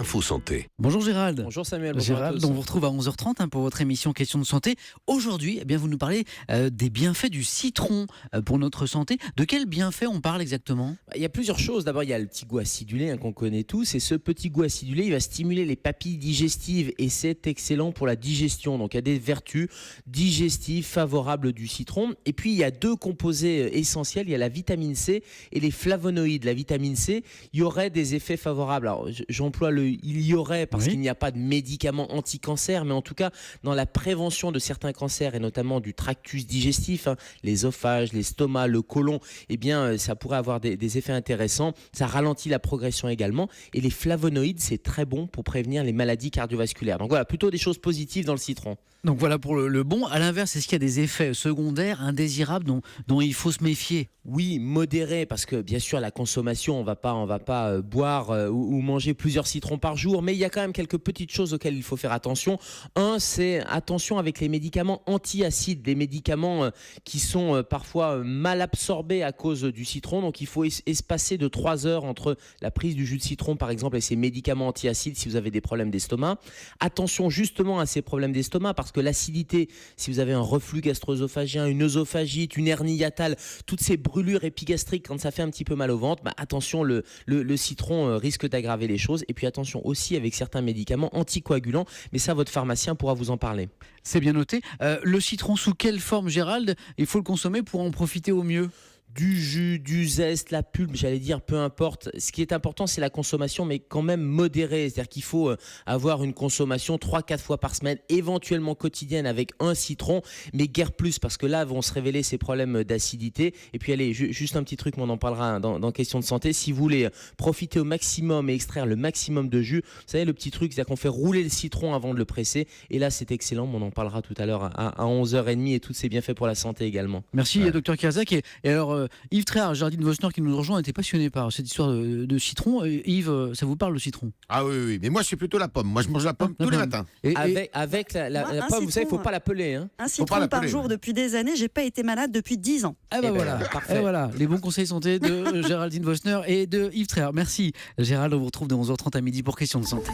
l'info santé. Bonjour Gérald. Bonjour Samuel, bonjour à Gérald, tous. on vous retrouve à 11h30 pour votre émission Question de santé. Aujourd'hui, vous nous parlez des bienfaits du citron pour notre santé. De quels bienfaits on parle exactement ? Il y a plusieurs choses. D'abord, il y a le petit goût acidulé qu'on connaît tous. Et ce petit goût acidulé, il va stimuler les papilles digestives et c'est excellent pour la digestion. Donc, il y a des vertus digestives favorables du citron. Et puis, il y a deux composés essentiels. Il y a la vitamine C et les flavonoïdes. La vitamine C, il y aurait des effets favorables. Alors, j'emploie le « il y aurait » parce qu'il n'y a pas de médicaments anti-cancer, mais en tout cas, dans la prévention de certains cancers et notamment du tractus digestif, l'œsophage, l'estomac, le côlon, ça pourrait avoir des effets intéressants. Ça ralentit la progression également. Et les flavonoïdes, c'est très bon pour prévenir les maladies cardiovasculaires. Donc voilà, plutôt des choses positives dans le citron. Donc voilà pour le bon. À l'inverse, est-ce qu'il y a des effets secondaires indésirables dont il faut se méfier ? Oui, modéré, parce que bien sûr la consommation, on va pas boire ou manger plusieurs citrons par jour, mais il y a quand même quelques petites choses auxquelles il faut faire attention. Un, c'est attention avec les médicaments antiacides, des médicaments qui sont parfois mal absorbés à cause du citron, donc il faut espacer de 3 heures entre la prise du jus de citron par exemple et ces médicaments antiacides si vous avez des problèmes d'estomac. Attention justement à ces problèmes d'estomac parce que l'acidité, si vous avez un reflux gastro-œsophagien, une œsophagite, une hernie hiatale, toutes ces brûlures épigastriques quand ça fait un petit peu mal au ventre, attention, le citron risque d'aggraver les choses. Et puis attention aussi avec certains médicaments anticoagulants, mais ça votre pharmacien pourra vous en parler. C'est bien noté. Le citron sous quelle forme, Gérald ? Il faut le consommer pour en profiter au mieux ? Du jus, du zeste, la pulpe, j'allais dire, peu importe. Ce qui est important, c'est la consommation, mais quand même modérée. C'est-à-dire qu'il faut avoir une consommation 3-4 fois par semaine, éventuellement quotidienne avec un citron, mais guère plus, parce que là vont se révéler ces problèmes d'acidité. Et puis allez, juste un petit truc, mais on en parlera dans Question de santé. Si vous voulez profiter au maximum et extraire le maximum de jus, vous savez, le petit truc, c'est-à-dire qu'on fait rouler le citron avant de le presser. Et là, c'est excellent, mais on en parlera tout à l'heure à 11h30 et tous ces bienfaits pour la santé également. Merci, Dr Kazak. Et alors, Yves Tréhard, Géraldine Vosner qui nous rejoint, était passionné par cette histoire de citron. Yves, ça vous parle le citron ? Ah oui, mais moi je suis plutôt la pomme. Moi je mange la pomme tous les matins. Avec la pomme, vous savez, il ne faut pas la peler. Un citron par jour depuis des années, j'ai pas été malade depuis 10 ans. Voilà, parfait. Et voilà, les bons conseils santé de Géraldine Vosner et de Yves Tréhard. Merci Gérald, on vous retrouve de 11h30 à midi pour Question de santé.